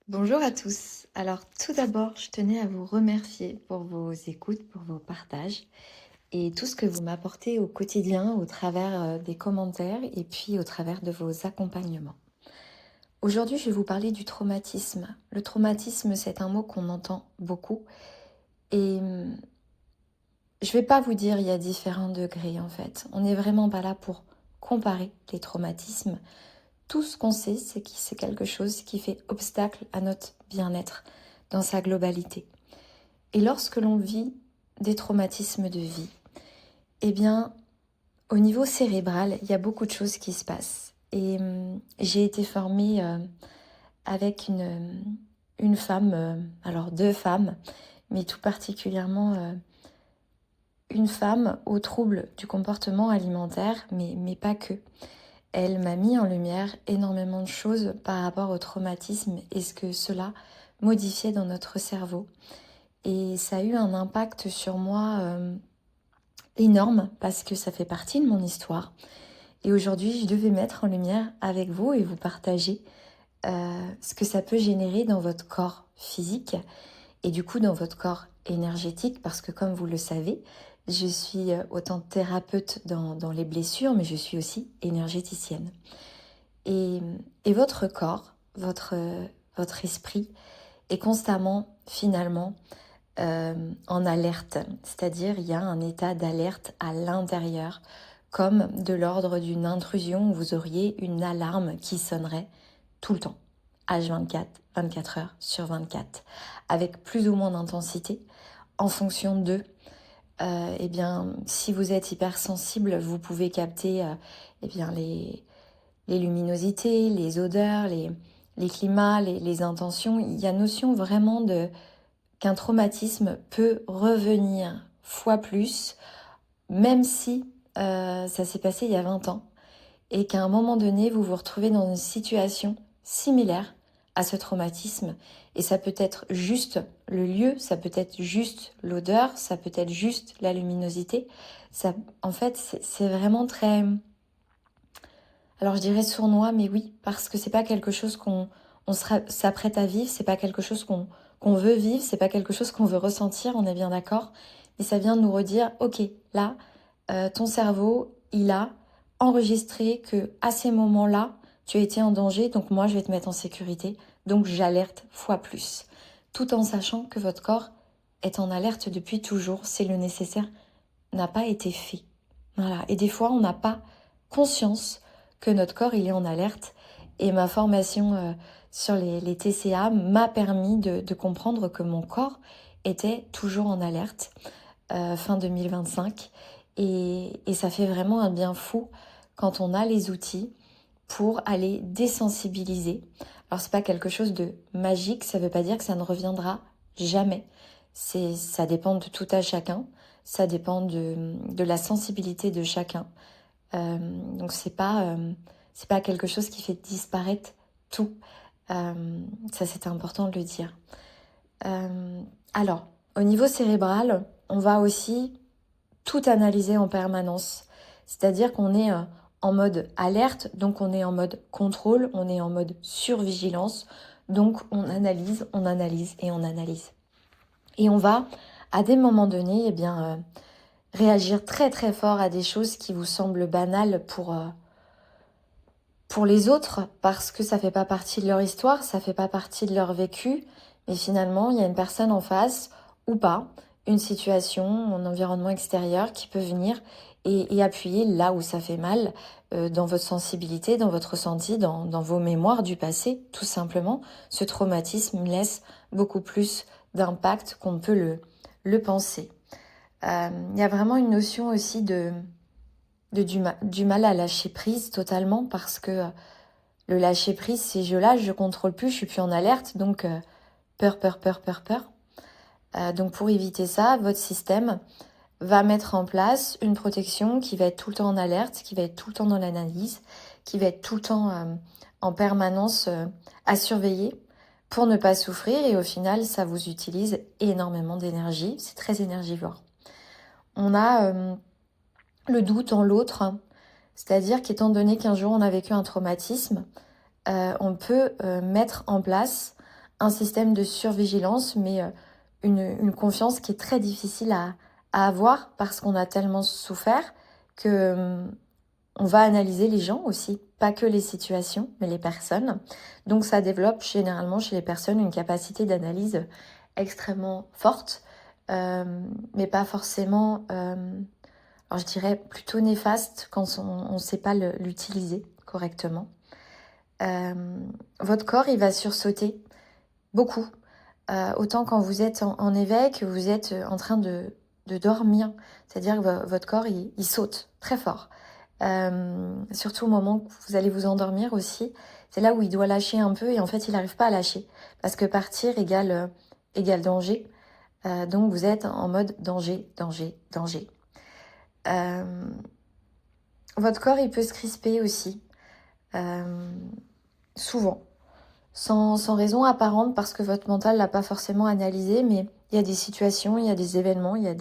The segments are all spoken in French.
Bonjour à tous. Alors tout d'abord, je tenais à vous remercier pour vos écoutes, pour vos partages et tout ce que vous m'apportez au quotidien au travers des commentaires et puis au travers de vos accompagnements. Aujourd'hui, je vais vous parler du traumatisme. Le traumatisme, c'est un mot qu'on entend beaucoup et je vais pas vous dire il y a différents degrés en fait. On n'est vraiment pas là pour comparer les traumatismes. Tout ce qu'on sait, c'est que c'est quelque chose qui fait obstacle à notre bien-être dans sa globalité. Et lorsque l'on vit des traumatismes de vie, eh bien, au niveau cérébral, il y a beaucoup de choses qui se passent. Et j'ai été formée avec une femme, alors deux femmes, mais tout particulièrement une femme aux troubles du comportement alimentaire, mais pas que. Elle m'a mis en lumière énormément de choses par rapport au traumatisme et ce que cela modifiait dans notre cerveau. Et ça a eu un impact sur moi énorme parce que ça fait partie de mon histoire. Et aujourd'hui, je devais mettre en lumière avec vous et vous partager ce que ça peut générer dans votre corps physique et du coup dans votre corps énergétique parce que comme vous le savez, je suis autant thérapeute dans les blessures, mais je suis aussi énergéticienne. Et, et votre corps, votre esprit est constamment finalement en alerte, c'est-à-dire il y a un état d'alerte à l'intérieur, comme de l'ordre d'une intrusion où vous auriez une alarme qui sonnerait tout le temps, H24, 24 heures sur 24, avec plus ou moins d'intensité, en fonction de, eh bien, si vous êtes hypersensible, vous pouvez capter eh bien, les luminosités, les odeurs, les climats, les intentions. Il y a notion vraiment de qu'un traumatisme peut revenir fois plus, même si ça s'est passé il y a 20 ans, et qu'à un moment donné, vous vous retrouvez dans une situation similaire à ce traumatisme. Et ça peut être juste le lieu, ça peut être juste l'odeur, ça peut être juste la luminosité. Ça, en fait, c'est vraiment très... Alors je dirais sournois, mais oui, parce que c'est pas quelque chose s'apprête à vivre, c'est pas quelque chose qu'on veut vivre, c'est pas quelque chose qu'on veut ressentir, on est bien d'accord. Mais ça vient de nous redire, ok, là, ton cerveau, il a enregistré que à ces moments-là, tu as été en danger, donc moi je vais te mettre en sécurité, donc j'alerte fois plus. Tout en sachant que votre corps est en alerte depuis toujours, c'est le nécessaire n'a pas été fait. Voilà. Et des fois, on n'a pas conscience que notre corps, il est en alerte. Et ma formation sur les TCA m'a permis de comprendre que mon corps était toujours en alerte fin 2025. Et ça fait vraiment un bien fou quand on a les outils pour aller désensibiliser. Alors c'est pas quelque chose de magique, ça veut pas dire que ça ne reviendra jamais. Ça dépend de tout à chacun, ça dépend de la sensibilité de chacun. Donc c'est pas quelque chose qui fait disparaître tout. Ça c'était important de le dire. Alors, au niveau cérébral, on va aussi tout analyser en permanence. C'est-à-dire qu'on est en mode alerte, donc on est en mode contrôle, on est en mode survigilance, donc on analyse et on analyse. Et on va, à des moments donnés, eh bien, réagir très très fort à des choses qui vous semblent banales pour les autres, parce que ça fait pas partie de leur histoire, ça fait pas partie de leur vécu, mais finalement, il y a une personne en face, ou pas, une situation, un environnement extérieur qui peut venir et appuyer là où ça fait mal, dans votre sensibilité, dans votre ressenti, dans vos mémoires du passé, tout simplement. Ce traumatisme laisse beaucoup plus d'impact qu'on peut le penser. Il y a vraiment une notion aussi du mal à lâcher prise totalement parce que le lâcher prise, c'est je lâche, je contrôle plus, je suis plus en alerte, donc peur, peur, peur, peur, peur. Donc pour éviter ça, votre système va mettre en place une protection qui va être tout le temps en alerte, qui va être tout le temps dans l'analyse, qui va être tout le temps en permanence à surveiller pour ne pas souffrir et au final, ça vous utilise énormément d'énergie, c'est très énergivore. On a le doute en l'autre, c'est-à-dire qu'étant donné qu'un jour on a vécu un traumatisme, on peut mettre en place un système de survigilance, mais une confiance qui est très difficile à avoir parce qu'on a tellement souffert que on va analyser les gens aussi, pas que les situations, mais les personnes. Donc ça développe généralement chez les personnes une capacité d'analyse extrêmement forte, mais pas forcément, alors je dirais plutôt néfaste quand on ne sait pas l'utiliser correctement. Votre corps, il va sursauter beaucoup. Autant quand vous êtes en éveil que vous êtes en train de dormir. C'est-à-dire que votre corps, il saute très fort. Surtout au moment où vous allez vous endormir aussi. C'est là où il doit lâcher un peu et en fait, il n'arrive pas à lâcher. Parce que partir égale danger. Donc vous êtes en mode danger, danger, danger. Votre corps, il peut se crisper aussi. Souvent. Sans raison apparente parce que votre mental l'a pas forcément analysé, mais il y a des situations, il y a des événements, il y a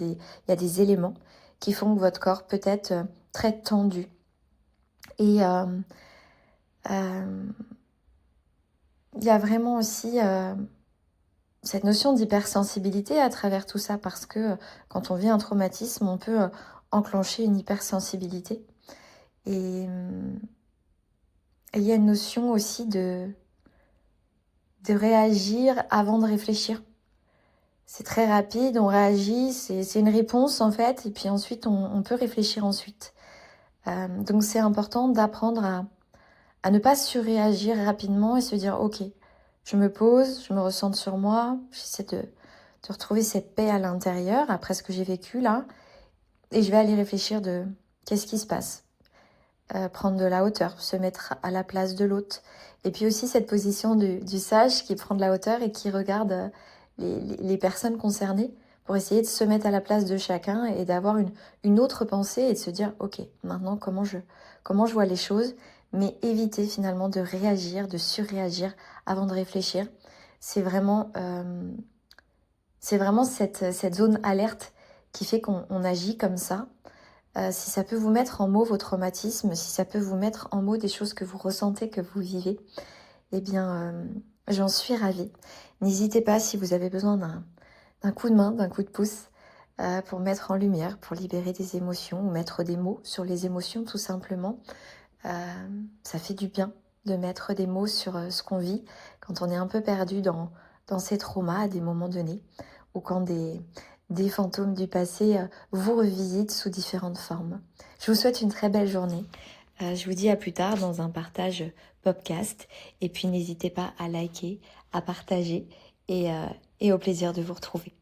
des éléments qui font que votre corps peut être très tendu. Et il y a vraiment aussi cette notion d'hypersensibilité à travers tout ça parce que quand on vit un traumatisme, on peut enclencher une hypersensibilité. Et il y a une notion aussi de réagir avant de réfléchir. C'est très rapide, on réagit, c'est une réponse en fait, et puis ensuite on peut réfléchir ensuite. Donc c'est important d'apprendre à ne pas surréagir rapidement et se dire ok, je me pose, je me ressente sur moi, j'essaie de retrouver cette paix à l'intérieur après ce que j'ai vécu là, et je vais aller réfléchir de qu'est-ce qui se passe. Prendre de la hauteur, se mettre à la place de l'autre. Et puis aussi cette position du sage qui prend de la hauteur et qui regarde les personnes concernées pour essayer de se mettre à la place de chacun et d'avoir une autre pensée et de se dire ok, maintenant comment je vois les choses, mais éviter finalement de réagir, de surréagir avant de réfléchir. C'est vraiment cette zone alerte qui fait qu'on agit comme ça. Si ça peut vous mettre en mots vos traumatismes, si ça peut vous mettre en mots des choses que vous ressentez, que vous vivez, eh bien, j'en suis ravie. N'hésitez pas si vous avez besoin d'un coup de main, d'un coup de pouce pour mettre en lumière, pour libérer des émotions ou mettre des mots sur les émotions tout simplement. Ça fait du bien de mettre des mots sur ce qu'on vit quand on est un peu perdu dans ces traumas à des moments donnés ou quand des fantômes du passé vous revisitent sous différentes formes. Je vous souhaite une très belle journée. Je vous dis à plus tard dans un partage podcast. Et puis n'hésitez pas à liker, à partager et au plaisir de vous retrouver.